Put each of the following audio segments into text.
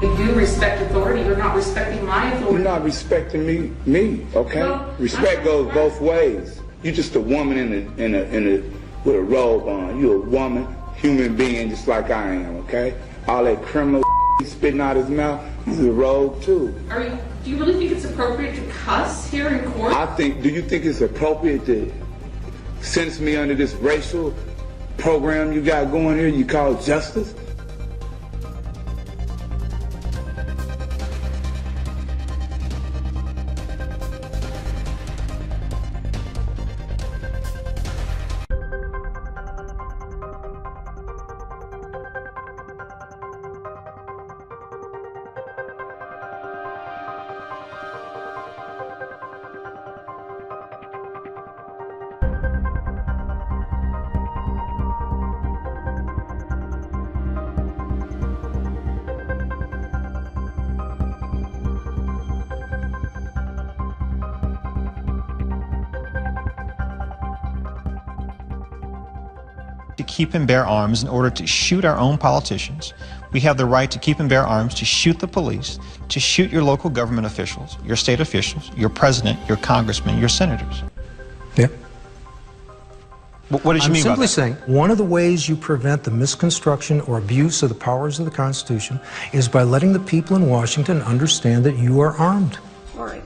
You do respect authority. You're not respecting my authority. You're not respecting me, okay? Well, respect goes both ways. You're just a woman with a robe on. You're a woman, human being, just like I am, okay? All that criminal he's spitting out his mouth, he's a rogue too. Do you really think it's appropriate to cuss here in court? Do you think it's appropriate to sentence me under this racial program you got going here you call justice? To keep and bear arms in order to shoot our own politicians. We have the right to keep and bear arms to shoot the police, to shoot your local government officials, your state officials, your president, your congressmen, your senators. Yeah. What did you mean by that? I'm simply saying, one of the ways you prevent the misconstruction or abuse of the powers of the Constitution is by letting the people in Washington understand that you are armed. All right,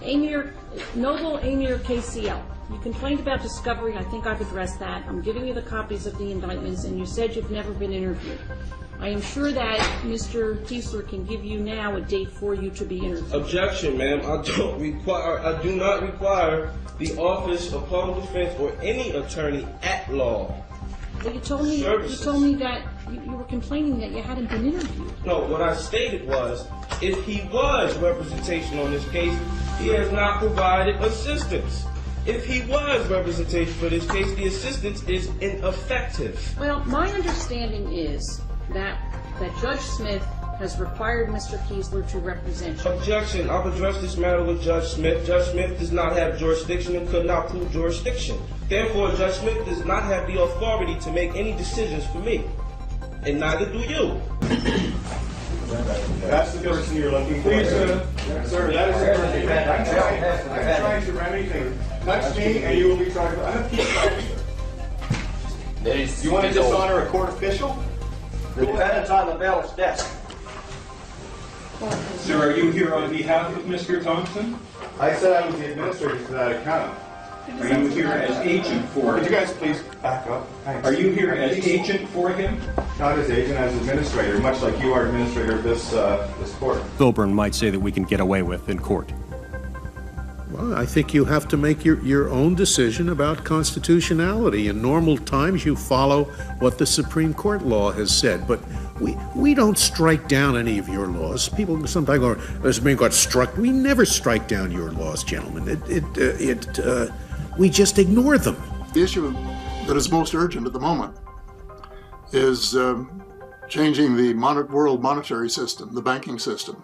Noble Amir KCL. You complained about discovery. I think I've addressed that. I'm giving you the copies of the indictments, and you said you've never been interviewed. I am sure that Mr. Kiesler can give you now a date for you to be interviewed. Objection, ma'am. I do not require the Office of Public Defense or any attorney at law. Well, you told me that you were complaining that you hadn't been interviewed. No, what I stated was, if he was representation on this case, he has not provided assistance. If he was representation for this case, the assistance is ineffective. Well, my understanding is that Judge Smith has required Mr. Kiesler to represent you. Objection. I've addressed this matter with Judge Smith. Judge Smith does not have jurisdiction and could not prove jurisdiction. Therefore, Judge Smith does not have the authority to make any decisions for me. And neither do you. That's the person you're looking for. Please, sir, that is the person. I'm trying to remedy things. Touch me and you will be tried. I'm a peace officer. You want to dishonor a court official? The defendant's on the bailiff's desk. Sir, are you here on behalf of Mr. Thompson? I said I was the administrator for that account. Are you here as agent for him? Could you guys please back up? Thanks. Are you here as agent for him? Not as agent, as administrator, much like you are administrator of this court. Filburn might say that we can get away with in court. Well, I think you have to make your own decision about constitutionality. In normal times, you follow what the Supreme Court law has said, but we don't strike down any of your laws. People sometimes go, the Supreme Court struck. We never strike down your laws, gentlemen. We just ignore them. The issue that is most urgent at the moment is changing the world monetary system, the banking system.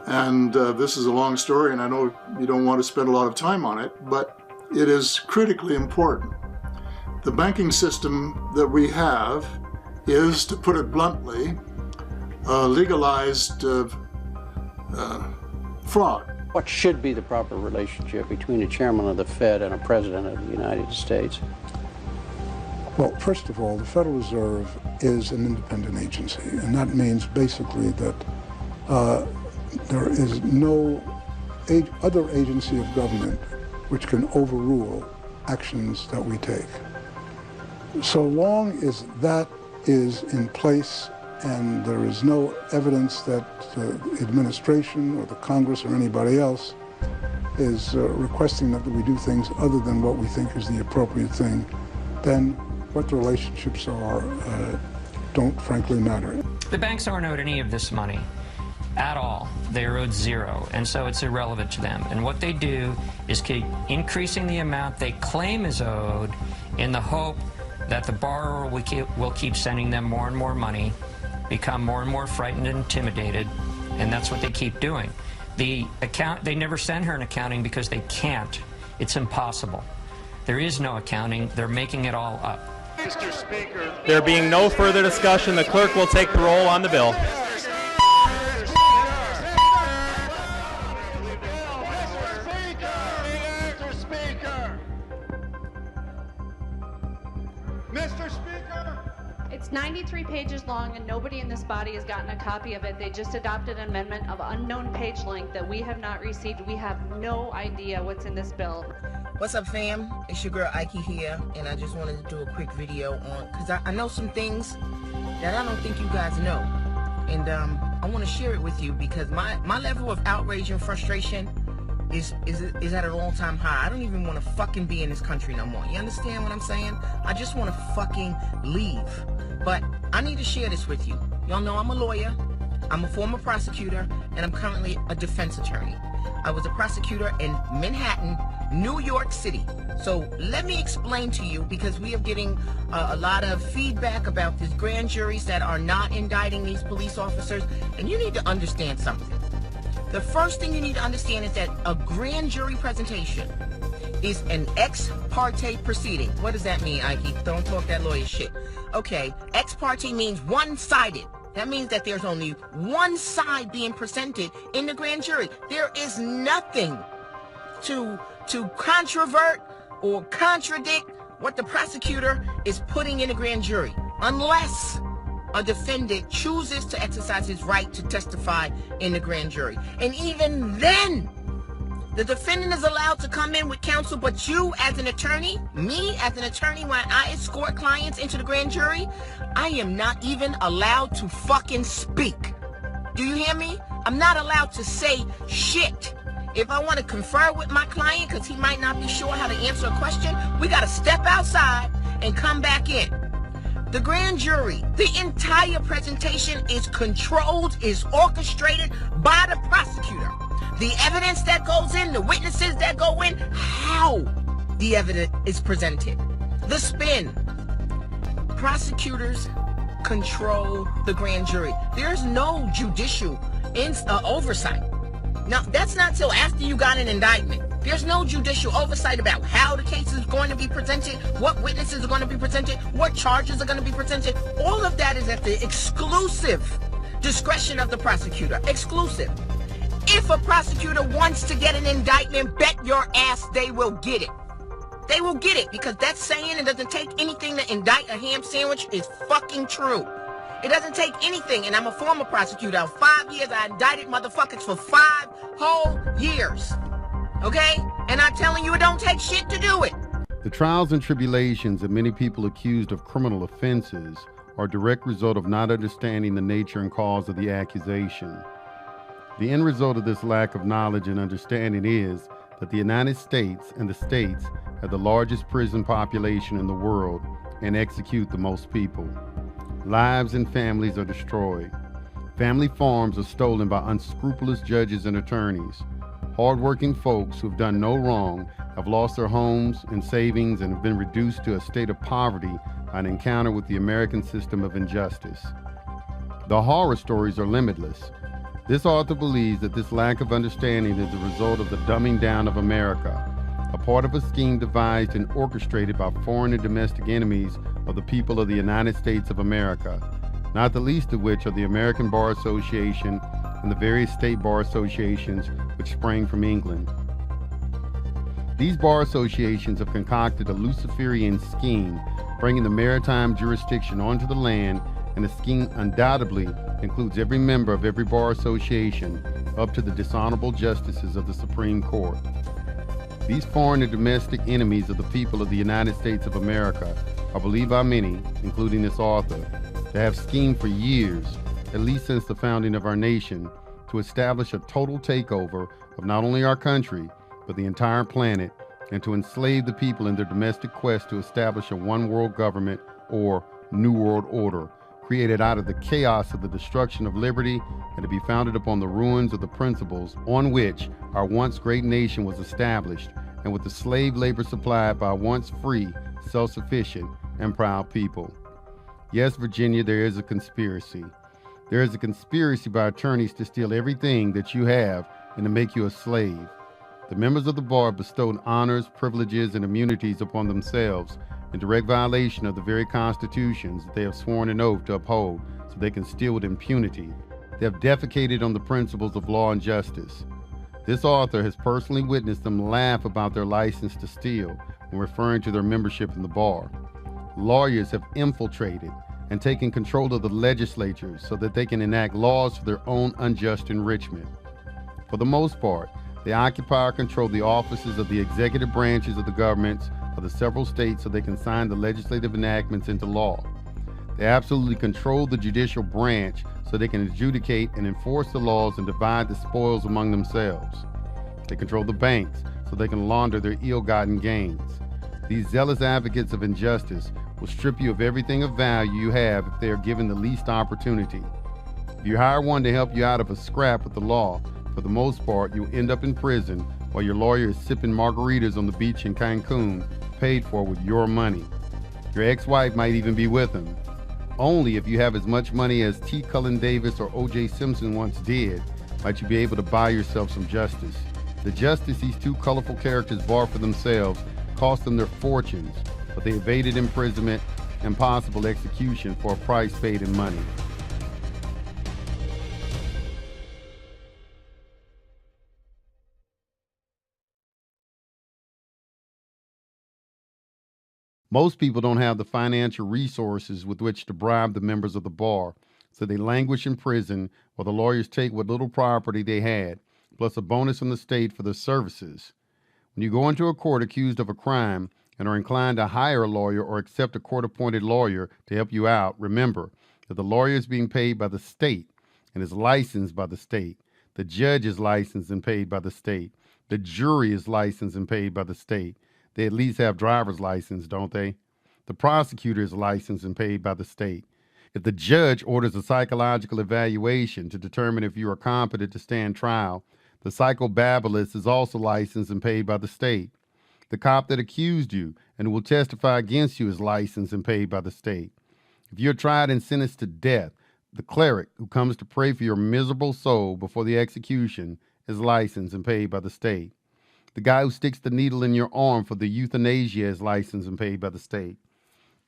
And this is a long story, and I know you don't want to spend a lot of time on it, but it is critically important. The banking system that we have is, to put it bluntly, legalized fraud. What should be the proper relationship between a chairman of the Fed and a president of the United States? Well, first of all, the Federal Reserve is an independent agency, and that means basically that there is no other agency of government which can overrule actions that we take. So long as that is in place and there is no evidence that the administration or the Congress or anybody else is requesting that we do things other than what we think is the appropriate thing, then what the relationships are don't frankly matter. The banks aren't owed any of this money at all. They're owed zero, and so it's irrelevant to them. And what they do is keep increasing the amount they claim is owed in the hope that the borrower will keep sending them more and more money, become more and more frightened and intimidated, and that's what they keep doing. They never send her an accounting because they can't. It's impossible. There is no accounting. They're making it all up. Mr. Speaker. There being no further discussion, the clerk will take the roll on the bill. It's 93 pages long, and nobody in this body has gotten a copy of it. They just adopted an amendment of unknown page length that we have not received. We have no idea what's in this bill. What's up, fam? It's your girl Ike here, and I just wanted to do a quick video on, because I know some things that I don't think you guys know. And I want to share it with you because my level of outrage and frustration is at an all-time high. I don't even want to fucking be in this country no more. You understand what I'm saying? I just want to fucking leave. But I need to share this with you. Y'all know I'm a lawyer, I'm a former prosecutor, and I'm currently a defense attorney. I was a prosecutor in Manhattan, New York City. So let me explain to you, because we are getting a lot of feedback about these grand juries that are not indicting these police officers, and you need to understand something. The first thing you need to understand is that a grand jury presentation is an ex parte proceeding. What does that mean, Ike? Don't talk that lawyer shit. Okay, ex parte means one-sided. That means that there's only one side being presented in the grand jury. There is nothing to controvert or contradict what the prosecutor is putting in the grand jury, unless a defendant chooses to exercise his right to testify in the grand jury. And even then, the defendant is allowed to come in with counsel, but you as an attorney, me as an attorney, when I escort clients into the grand jury, I am not even allowed to fucking speak. Do you hear me? I'm not allowed to say shit. If I want to confer with my client, because he might not be sure how to answer a question, we got to step outside and come back in. The grand jury, the entire presentation is controlled, is orchestrated by the prosecutor. The evidence that goes in, the witnesses that go in, how the evidence is presented, the spin. Prosecutors control the grand jury. There's no judicial oversight. Now, that's not till after you got an indictment. There's no judicial oversight about how the case is going to be presented, what witnesses are going to be presented, what charges are going to be presented. All of that is at the exclusive discretion of the prosecutor. Exclusive. If a prosecutor wants to get an indictment, bet your ass they will get it. They will get it, because that saying, it doesn't take anything to indict a ham sandwich, is fucking true. It doesn't take anything, and I'm a former prosecutor. 5 years, I indicted motherfuckers for 5 whole years. Okay? And I'm telling you, it don't take shit to do it. The trials and tribulations of many people accused of criminal offenses are a direct result of not understanding the nature and cause of the accusation. The end result of this lack of knowledge and understanding is that the United States and the states have the largest prison population in the world and execute the most people. Lives and families are destroyed. Family farms are stolen by unscrupulous judges and attorneys. Hardworking folks who have done no wrong have lost their homes and savings and have been reduced to a state of poverty by an encounter with the American system of injustice. The horror stories are limitless. This author believes that this lack of understanding is the result of the dumbing down of America, a part of a scheme devised and orchestrated by foreign and domestic enemies of the people of the United States of America, not the least of which are the American Bar Association and the various state bar associations which sprang from England. These bar associations have concocted a Luciferian scheme, bringing the maritime jurisdiction onto the land, and the scheme undoubtedly includes every member of every bar association up to the dishonorable justices of the Supreme Court. These foreign and domestic enemies of the people of the United States of America are believed by many, including this author, to have schemed for years, at least since the founding of our nation, to establish a total takeover of not only our country, but the entire planet, and to enslave the people in their domestic quest to establish a one-world government or New World Order, created out of the chaos of the destruction of liberty and to be founded upon the ruins of the principles on which our once great nation was established, and with the slave labor supplied by once free, self-sufficient, and proud people. Yes, Virginia, there is a conspiracy. There is a conspiracy by attorneys to steal everything that you have and to make you a slave. The members of the bar bestowed honors, privileges, and immunities upon themselves in direct violation of the very constitutions that they have sworn an oath to uphold, so they can steal with impunity. They have defecated on the principles of law and justice. This author has personally witnessed them laugh about their license to steal when referring to their membership in the bar. Lawyers have infiltrated, and taking control of the legislatures so that they can enact laws for their own unjust enrichment. For the most part, they occupy or control the offices of the executive branches of the governments of the several states so they can sign the legislative enactments into law. They absolutely control the judicial branch so they can adjudicate and enforce the laws and divide the spoils among themselves. They control the banks so they can launder their ill-gotten gains. These zealous advocates of injustice will strip you of everything of value you have if they are given the least opportunity. If you hire one to help you out of a scrap with the law, for the most part, you'll end up in prison while your lawyer is sipping margaritas on the beach in Cancun, paid for with your money. Your ex-wife might even be with him. Only if you have as much money as T. Cullen Davis or O.J. Simpson once did, might you be able to buy yourself some justice. The justice these two colorful characters bought for themselves cost them their fortunes, but they evaded imprisonment and possible execution for a price paid in money. Most people don't have the financial resources with which to bribe the members of the bar, so they languish in prison while the lawyers take what little property they had, plus a bonus from the state for their services. When you go into a court accused of a crime and are inclined to hire a lawyer or accept a court-appointed lawyer to help you out, remember that the lawyer is being paid by the state and is licensed by the state. The judge is licensed and paid by the state. The jury is licensed and paid by the state. They at least have driver's license, don't they? The prosecutor is licensed and paid by the state. If the judge orders a psychological evaluation to determine if you are competent to stand trial, the psychobabblist is also licensed and paid by the state. The cop that accused you and will testify against you is licensed and paid by the state. If you're tried and sentenced to death, the cleric who comes to pray for your miserable soul before the execution is licensed and paid by the state. The guy who sticks the needle in your arm for the euthanasia is licensed and paid by the state.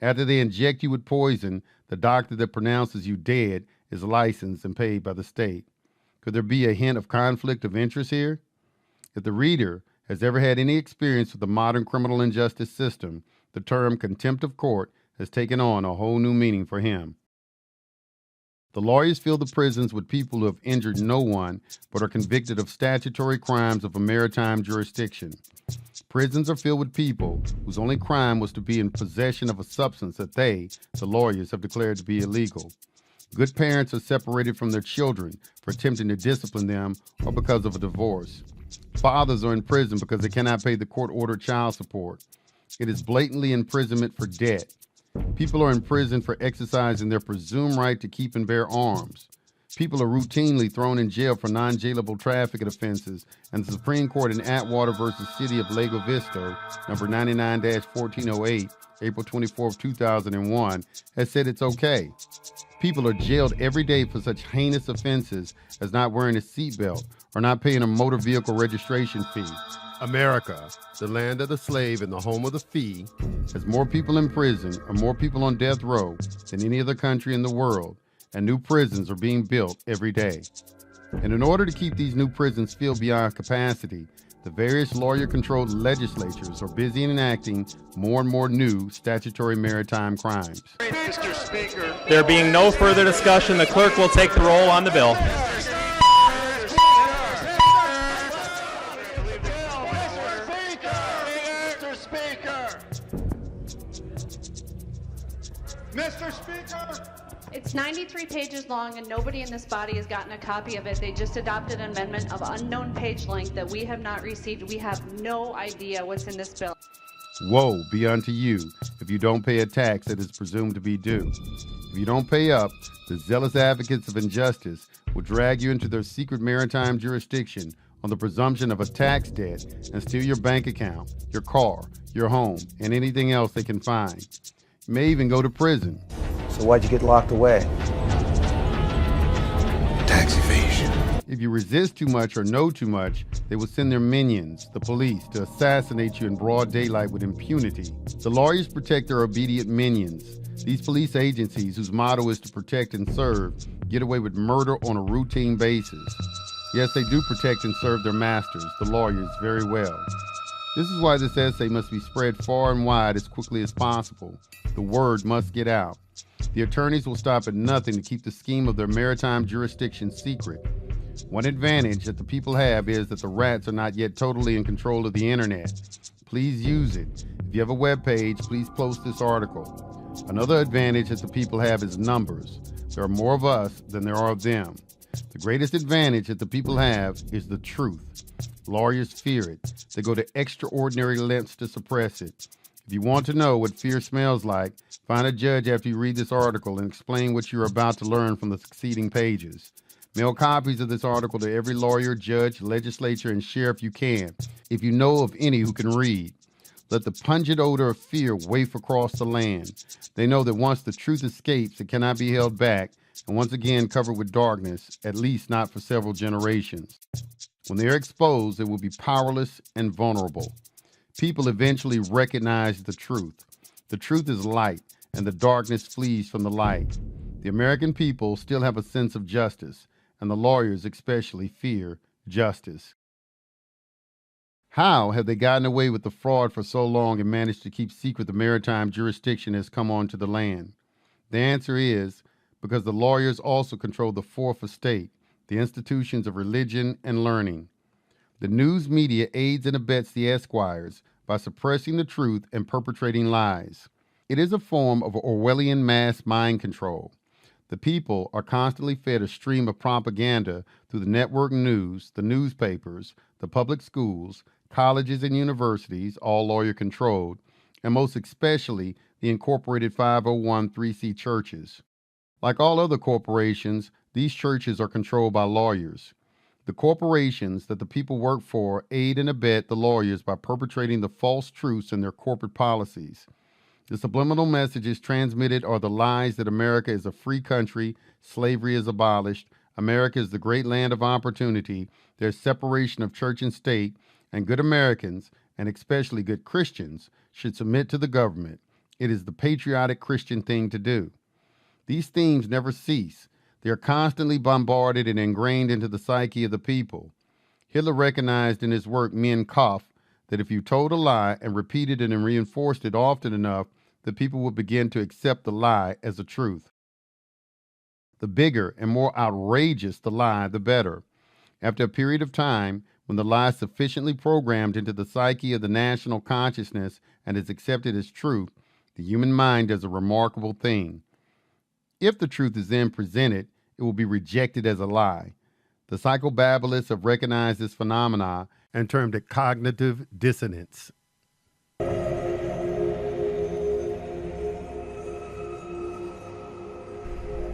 After they inject you with poison, the doctor that pronounces you dead is licensed and paid by the state. Could there be a hint of conflict of interest here? If the reader has ever had any experience with the modern criminal injustice system, the term contempt of court has taken on a whole new meaning for him. The lawyers fill the prisons with people who have injured no one but are convicted of statutory crimes of a maritime jurisdiction. Prisons are filled with people whose only crime was to be in possession of a substance that they, the lawyers, have declared to be illegal. Good parents are separated from their children for attempting to discipline them or because of a divorce. Fathers are in prison because they cannot pay the court-ordered child support. It is blatantly imprisonment for debt. People are in prison for exercising their presumed right to keep and bear arms. People are routinely thrown in jail for non-jailable trafficking offenses, and the Supreme Court in Atwater v. City of Lago Vista, number 99-1408, April 24, 2001, has said it's okay. People are jailed every day for such heinous offenses as not wearing a seatbelt or not paying a motor vehicle registration fee. America, the land of the slave and the home of the free, has more people in prison or more people on death row than any other country in the world, and new prisons are being built every day. And in order to keep these new prisons filled beyond capacity, the various lawyer-controlled legislatures are busy enacting more and more new statutory maritime crimes. Mr. Speaker. There being no further discussion, the clerk will take the roll on the bill. Mr. Speaker! It's 93 pages long and nobody in this body has gotten a copy of it. They just adopted an amendment of unknown page length that we have not received. We have no idea what's in this bill. Woe be unto you if you don't pay a tax that is presumed to be due. If you don't pay up, the zealous advocates of injustice will drag you into their secret maritime jurisdiction on the presumption of a tax debt and steal your bank account, your car, your home, and anything else they can find. You may even go to prison. So why'd you get locked away? Tax evasion. If you resist too much or know too much, they will send their minions, the police, to assassinate you in broad daylight with impunity. The lawyers protect their obedient minions. These police agencies, whose motto is to protect and serve, get away with murder on a routine basis. Yes, they do protect and serve their masters, the lawyers, very well. This is why this essay must be spread far and wide as quickly as possible. The word must get out. The attorneys will stop at nothing to keep the scheme of their maritime jurisdiction secret. One advantage that the people have is that the rats are not yet totally in control of the internet. Please use it. If you have a web page, please post this article. Another advantage that the people have is numbers. There are more of us than there are of them. The greatest advantage that the people have is the truth. Lawyers fear it. They go to extraordinary lengths to suppress it. If you want to know what fear smells like, find a judge after you read this article and explain what you're about to learn from the succeeding pages. Mail copies of this article to every lawyer, judge, legislature, and sheriff you can, if you know of any who can read. Let the pungent odor of fear waft across the land. They know that once the truth escapes, it cannot be held back, and once again covered with darkness, at least not for several generations. When they are exposed, they will be powerless and vulnerable. People eventually recognize the truth. The truth is light, and the darkness flees from the light. The American people still have a sense of justice, and the lawyers especially fear justice. How have they gotten away with the fraud for so long and managed to keep secret the maritime jurisdiction has come onto the land? The answer is because the lawyers also control the fourth estate, the institutions of religion and learning. The news media aids and abets the esquires by suppressing the truth and perpetrating lies. It is a form of Orwellian mass mind control. The people are constantly fed a stream of propaganda through the network news, the newspapers, the public schools, colleges and universities, all lawyer-controlled, and most especially the incorporated 501(c) churches. Like all other corporations, these churches are controlled by lawyers. The corporations that the people work for aid and abet the lawyers by perpetrating the false truths in their corporate policies. The subliminal messages transmitted are the lies that America is a free country, slavery is abolished, America is the great land of opportunity, there's separation of church and state, and good Americans, and especially good Christians, should submit to the government. It is the patriotic Christian thing to do. These themes never cease. They are constantly bombarded and ingrained into the psyche of the people. Hitler recognized in his work Mein Kampf that if you told a lie and repeated it and reinforced it often enough, the people would begin to accept the lie as a truth. The bigger and more outrageous the lie, the better. After a period of time, when the lie is sufficiently programmed into the psyche of the national consciousness and is accepted as truth, the human mind does a remarkable thing. If the truth is then presented, it will be rejected as a lie. The psychobabblists have recognized this phenomena and termed it cognitive dissonance.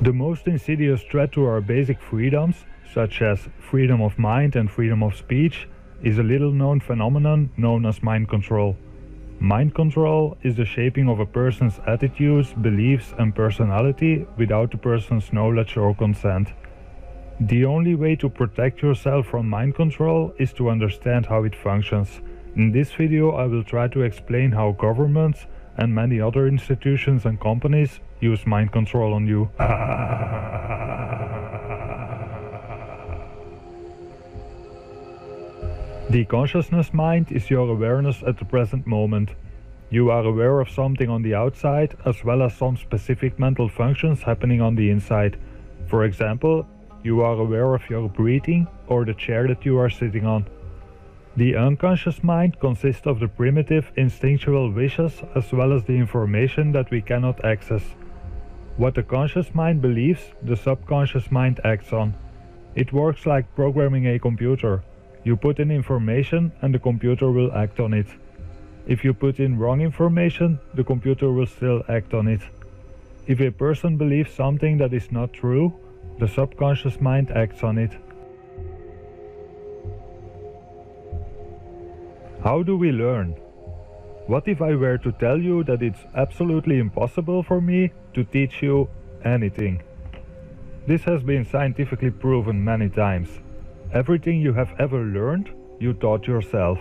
The most insidious threat to our basic freedoms, such as freedom of mind and freedom of speech, is a little-known phenomenon known as mind control. Mind control is the shaping of a person's attitudes, beliefs, and personality without the person's knowledge or consent. The only way to protect yourself from mind control is to understand how it functions. In this video, I will try to explain how governments and many other institutions and companies use mind control on you. The consciousness mind is your awareness at the present moment. You are aware of something on the outside as well as some specific mental functions happening on the inside. For example, you are aware of your breathing or the chair that you are sitting on. The unconscious mind consists of the primitive instinctual wishes as well as the information that we cannot access. What the conscious mind believes, the subconscious mind acts on. It works like programming a computer. You put in information and the computer will act on it. If you put in wrong information, the computer will still act on it. If a person believes something that is not true, the subconscious mind acts on it. How do we learn? What if I were to tell you that it's absolutely impossible for me to teach you anything? This has been scientifically proven many times. Everything you have ever learned, you taught yourself.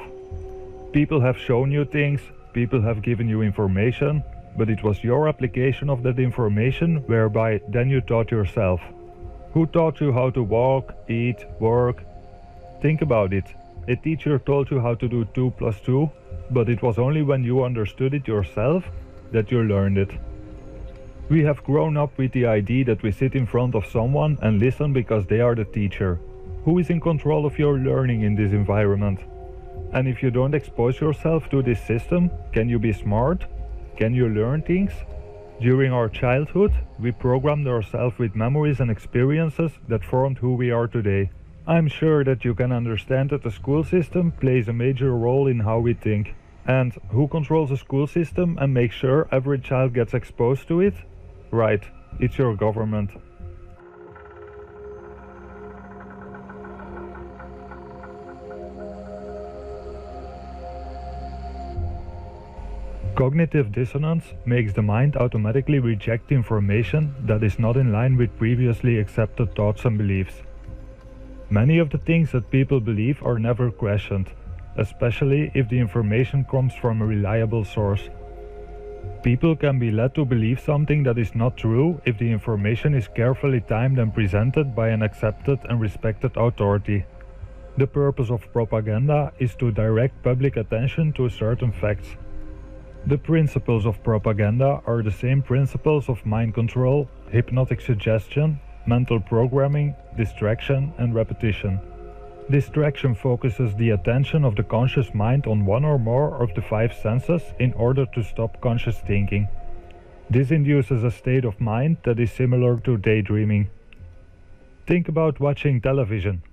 People have shown you things, people have given you information, but it was your application of that information whereby then you taught yourself. Who taught you how to walk, eat, work? Think about it. A teacher told you how to do 2 plus 2, but it was only when you understood it yourself that you learned it. We have grown up with the idea that we sit in front of someone and listen because they are the teacher. Who is in control of your learning in this environment? And if you don't expose yourself to this system, can you be smart? Can you learn things? During our childhood, we programmed ourselves with memories and experiences that formed who we are today. I'm sure that you can understand that the school system plays a major role in how we think. And who controls the school system and makes sure every child gets exposed to it? Right, it's your government. Cognitive dissonance makes the mind automatically reject information that is not in line with previously accepted thoughts and beliefs. Many of the things that people believe are never questioned, especially if the information comes from a reliable source. People can be led to believe something that is not true if the information is carefully timed and presented by an accepted and respected authority. The purpose of propaganda is to direct public attention to certain facts. The principles of propaganda are the same principles of mind control, hypnotic suggestion, mental programming, distraction, and repetition. Distraction focuses the attention of the conscious mind on one or more of the 5 senses in order to stop conscious thinking. This induces a state of mind that is similar to daydreaming. Think about watching television,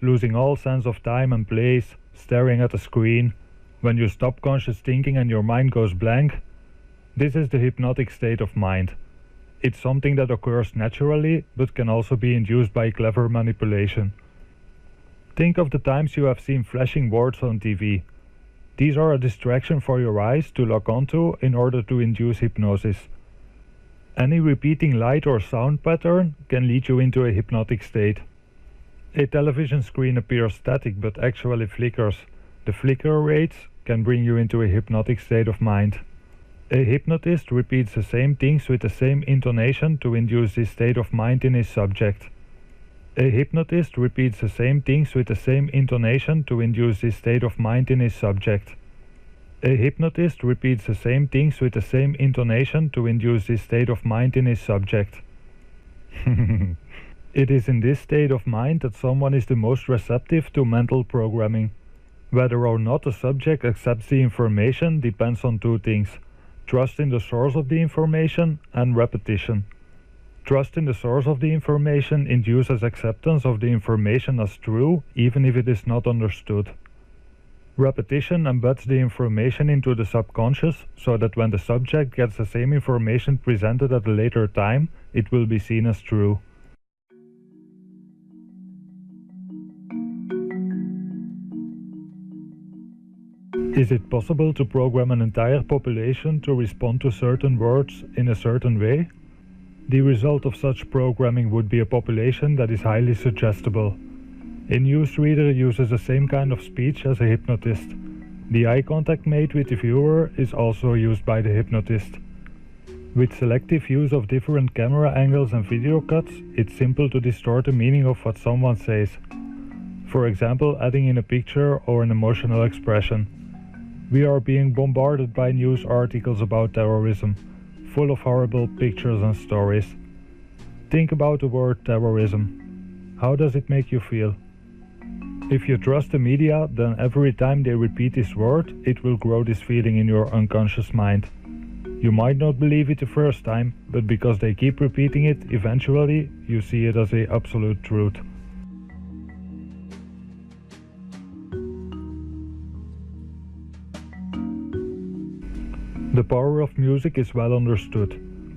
losing all sense of time and place, staring at a screen. When you stop conscious thinking and your mind goes blank, this is the hypnotic state of mind. It's something that occurs naturally, but can also be induced by clever manipulation. Think of the times you have seen flashing words on TV. These are a distraction for your eyes to lock onto in order to induce hypnosis. Any repeating light or sound pattern can lead you into a hypnotic state. A television screen appears static but actually flickers. The flicker rates can bring you into a hypnotic state of mind. A hypnotist repeats the same things with the same intonation to induce this state of mind in his subject. A hypnotist repeats the same things with the same intonation to induce this state of mind in his subject. A hypnotist repeats the same things with the same intonation to induce this state of mind in his subject. It is in this state of mind that someone is the most receptive to mental programming. Whether or not the subject accepts the information depends on 2 things: trust in the source of the information and repetition. Trust in the source of the information induces acceptance of the information as true, even if it is not understood. Repetition embeds the information into the subconscious so that when the subject gets the same information presented at a later time, it will be seen as true. Is it possible to program an entire population to respond to certain words in a certain way? The result of such programming would be a population that is highly suggestible. A newsreader uses the same kind of speech as a hypnotist. The eye contact made with the viewer is also used by the hypnotist. With selective use of different camera angles and video cuts, it's simple to distort the meaning of what someone says. For example, adding in a picture or an emotional expression. We are being bombarded by news articles about terrorism, full of horrible pictures and stories. Think about the word terrorism. How does it make you feel? If you trust the media, then every time they repeat this word, it will grow this feeling in your unconscious mind. You might not believe it the first time, but because they keep repeating it, eventually you see it as an absolute truth. The power of music is well understood.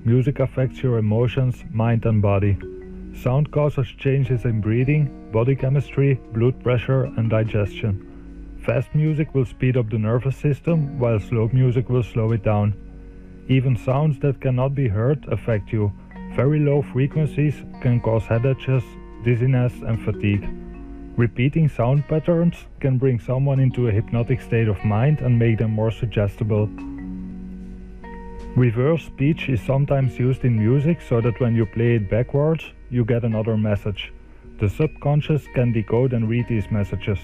Music affects your emotions, mind and body. Sound causes changes in breathing, body chemistry, blood pressure and digestion. Fast music will speed up the nervous system, while slow music will slow it down. Even sounds that cannot be heard affect you. Very low frequencies can cause headaches, dizziness and fatigue. Repeating sound patterns can bring someone into a hypnotic state of mind and make them more suggestible. Reverse speech is sometimes used in music so that when you play it backwards, you get another message. The subconscious can decode and read these messages.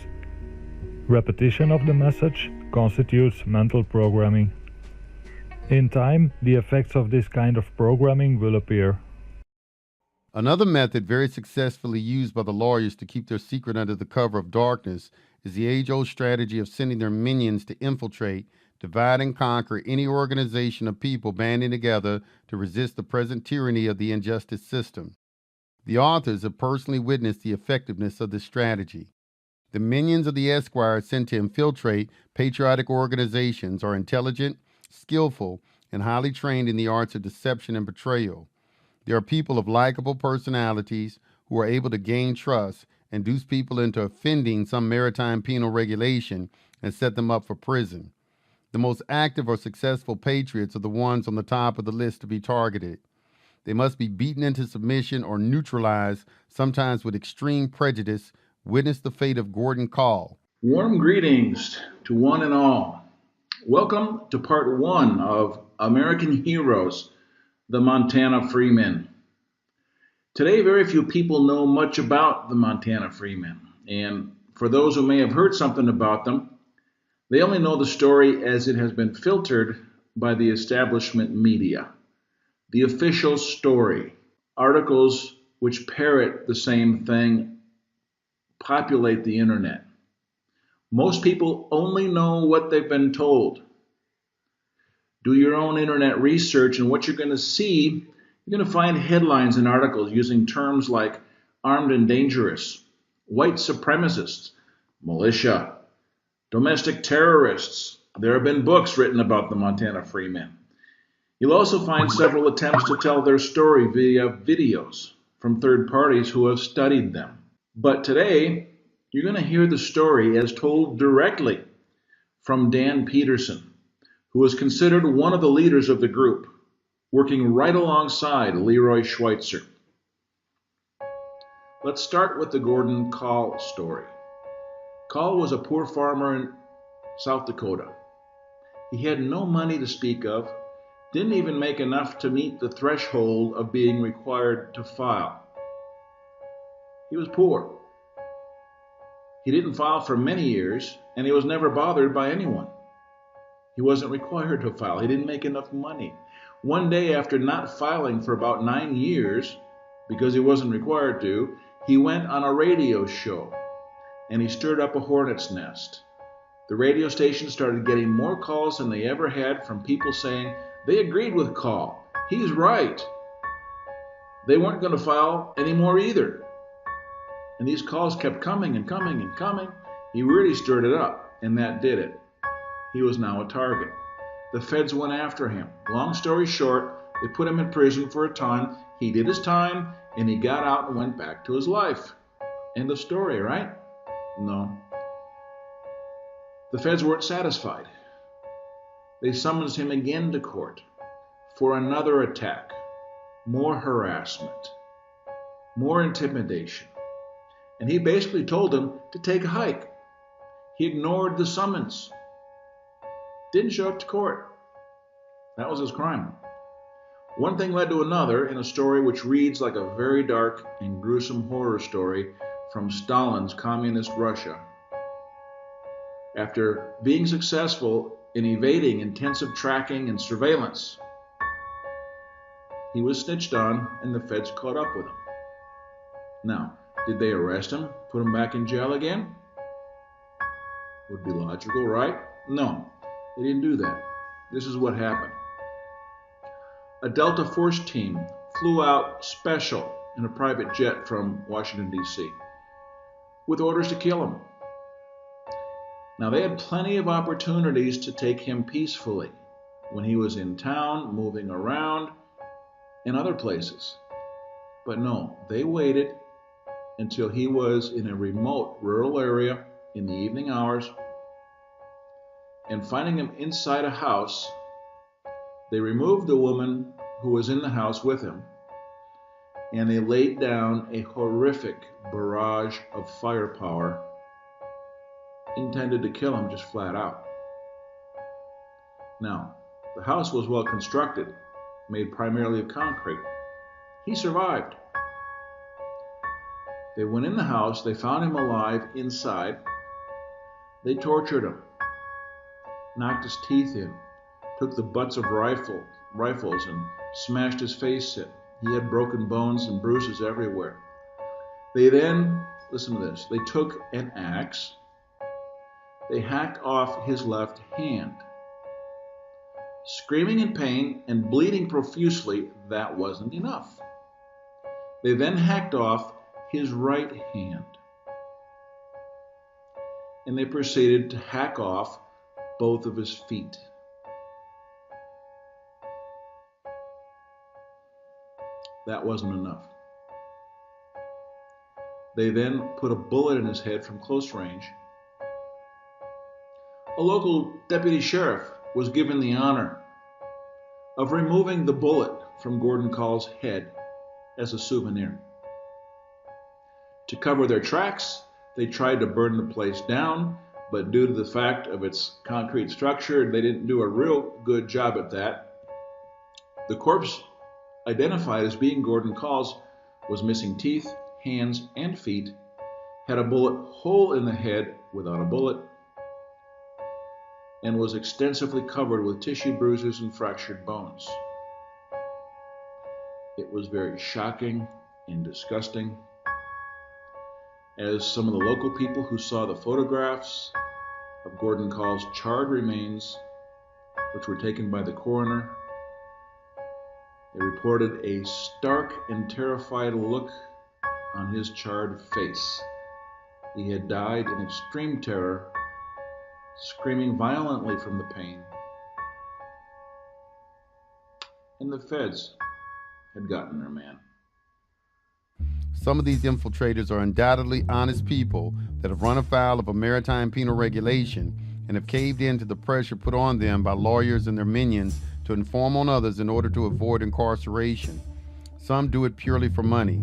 Repetition of the message constitutes mental programming. In time, the effects of this kind of programming will appear. Another method very successfully used by the lawyers to keep their secret under the cover of darkness is the age-old strategy of sending their minions to infiltrate, divide, and conquer any organization of people banding together to resist the present tyranny of the injustice system. The authors have personally witnessed the effectiveness of this strategy. The minions of the Esquire sent to infiltrate patriotic organizations are intelligent, skillful, and highly trained in the arts of deception and betrayal. They are people of likable personalities who are able to gain trust, induce people into offending some maritime penal regulation, and set them up for prison. The most active or successful patriots are the ones on the top of the list to be targeted. They must be beaten into submission or neutralized, sometimes with extreme prejudice. Witness the fate of Gordon Call. Warm greetings to one and all. Welcome to part one of American Heroes, the Montana Freemen. Today, very few people know much about the Montana Freemen, and for those who may have heard something about them, they only know the story as it has been filtered by the establishment media. The official story, articles which parrot the same thing, populate the internet. Most people only know what they've been told. Do your own internet research, and what you're going to see, you're going to find headlines and articles using terms like armed and dangerous, white supremacists, militia, domestic terrorists. There have been books written about the Montana Freemen. You'll also find several attempts to tell their story via videos from third parties who have studied them. But today, you're going to hear the story as told directly from Dan Peterson, who is considered one of the leaders of the group, working right alongside Leroy Schweitzer. Let's start with the Gordon Call story. Call was a poor farmer in South Dakota. He had no money to speak of, didn't even make enough to meet the threshold of being required to file. He was poor. He didn't file for many years, and he was never bothered by anyone. He wasn't required to file. He didn't make enough money. One day, after not filing for about 9 years, because he wasn't required to, he went on a radio show, and he stirred up a hornet's nest. The radio station started getting more calls than they ever had from people saying they agreed with Call. He's right. They weren't going to file anymore either. And these calls kept coming and coming and coming. He really stirred it up, and that did it. He was now a target. The feds went after him. Long story short, they put him in prison for a time. He did his time, and he got out and went back to his life. End of story, right? No. The feds weren't satisfied. They summoned him again to court for another attack, more harassment, more intimidation. And he basically told them to take a hike. He ignored the summons. Didn't show up to court. That was his crime. One thing led to another in a story which reads like a very dark and gruesome horror story from Stalin's communist Russia. After being successful in evading intensive tracking and surveillance, he was snitched on and the feds caught up with him. Now, did they arrest him, put him back in jail again? Would be logical, right? No, they didn't do that. This is what happened. A Delta Force team flew out special in a private jet from Washington, D.C. with orders to kill him. Now, they had plenty of opportunities to take him peacefully when he was in town, moving around, and other places. But no, they waited until he was in a remote rural area in the evening hours, and finding him inside a house, they removed the woman who was in the house with him, and they laid down a horrific barrage of firepower intended to kill him just flat out. Now, the house was well constructed, made primarily of concrete. He survived. They went in the house, they found him alive inside. They tortured him, knocked his teeth in, took the butts of rifles and smashed his face in. He had broken bones and bruises everywhere. They then, listen to this, they took an axe, they hacked off his left hand. Screaming in pain and bleeding profusely, that wasn't enough. They then hacked off his right hand. And they proceeded to hack off both of his feet. That wasn't enough. They then put a bullet in his head from close range. A local deputy sheriff was given the honor of removing the bullet from Gordon Call's head as a souvenir. To cover their tracks, they tried to burn the place down, but due to the fact of its concrete structure, they didn't do a real good job at that. The corpse, identified as being Gordon Call's, was missing teeth, hands, and feet, had a bullet hole in the head without a bullet, and was extensively covered with tissue bruises and fractured bones. It was very shocking and disgusting, as some of the local people who saw the photographs of Gordon Call's charred remains, which were taken by the coroner, they reported a stark and terrified look on his charred face. He had died in extreme terror, screaming violently from the pain. And the feds had gotten their man. Some of these infiltrators are undoubtedly honest people that have run afoul of a maritime penal regulation and have caved in to the pressure put on them by lawyers and their minions to inform on others in order to avoid incarceration. Some do it purely for money.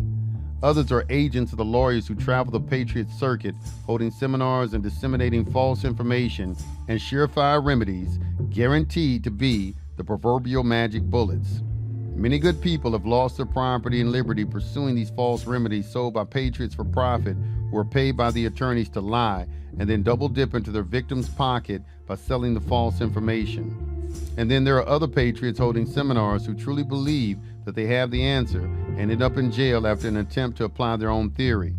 Others are agents of the lawyers who travel the Patriot circuit, holding seminars and disseminating false information and surefire remedies guaranteed to be the proverbial magic bullets. Many good people have lost their property and liberty pursuing these false remedies sold by patriots for profit who are paid by the attorneys to lie and then double dip into their victim's pocket by selling the false information. And then there are other patriots holding seminars who truly believe that they have the answer and end up in jail after an attempt to apply their own theory.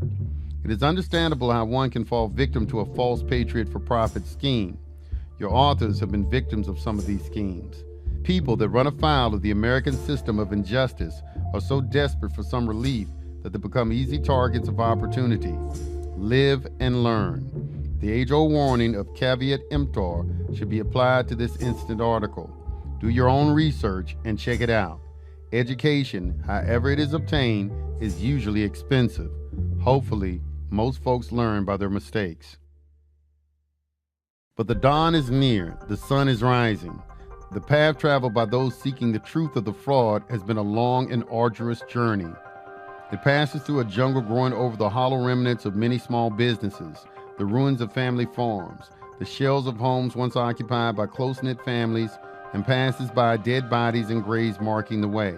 It is understandable how one can fall victim to a false patriot for profit scheme. Your authors have been victims of some of these schemes. People that run afoul of the American system of injustice are so desperate for some relief that they become easy targets of opportunity. Live and learn. The age-old warning of caveat emptor should be applied to this instant article. Do your own research and check it out. Education, however it is obtained, is usually expensive. Hopefully, most folks learn by their mistakes. But the dawn is near, the sun is rising. The path traveled by those seeking the truth of the fraud has been a long and arduous journey. It passes through a jungle growing over the hollow remnants of many small businesses, the ruins of family farms, the shells of homes once occupied by close-knit families, and passes by dead bodies and graves marking the way.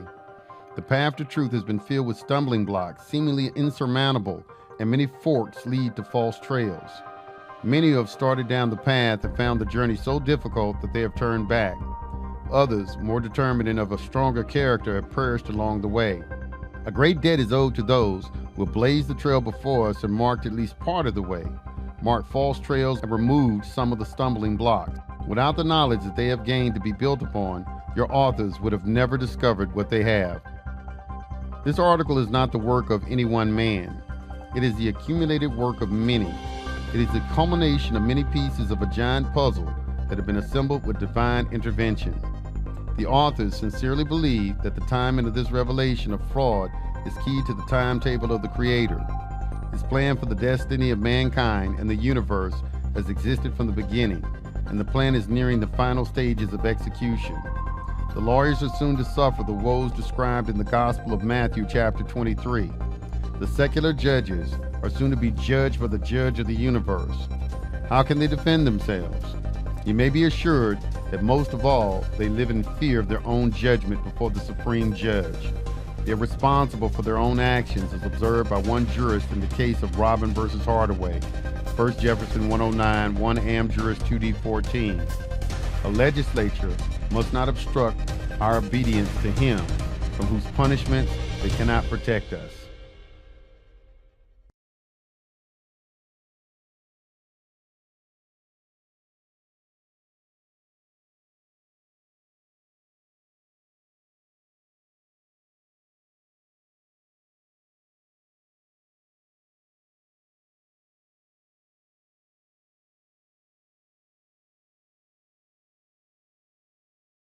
The path to truth has been filled with stumbling blocks, seemingly insurmountable, and many forks lead to false trails. Many who have started down the path have found the journey so difficult that they have turned back. Others, more determined and of a stronger character, have perished along the way. A great debt is owed to those who have blazed the trail before us and marked at least part of the way, marked false trails and removed some of the stumbling blocks. Without the knowledge that they have gained to be built upon, your authors would have never discovered what they have. This article is not the work of any one man. It is the accumulated work of many. It is the culmination of many pieces of a giant puzzle that have been assembled with divine intervention. The authors sincerely believe that the timing of this revelation of fraud is key to the timetable of the Creator. His plan for the destiny of mankind and the universe has existed from the beginning, and the plan is nearing the final stages of execution. The lawyers are soon to suffer the woes described in the Gospel of Matthew chapter 23. The secular judges are soon to be judged by the judge of the universe. How can they defend themselves? You may be assured that most of all, they live in fear of their own judgment before the supreme judge. They are responsible for their own actions as observed by one jurist in the case of Robin versus Hardaway, 1 Jefferson 109, 1 Am. Juris 2D 14. A legislature must not obstruct our obedience to him, from whose punishments they cannot protect us.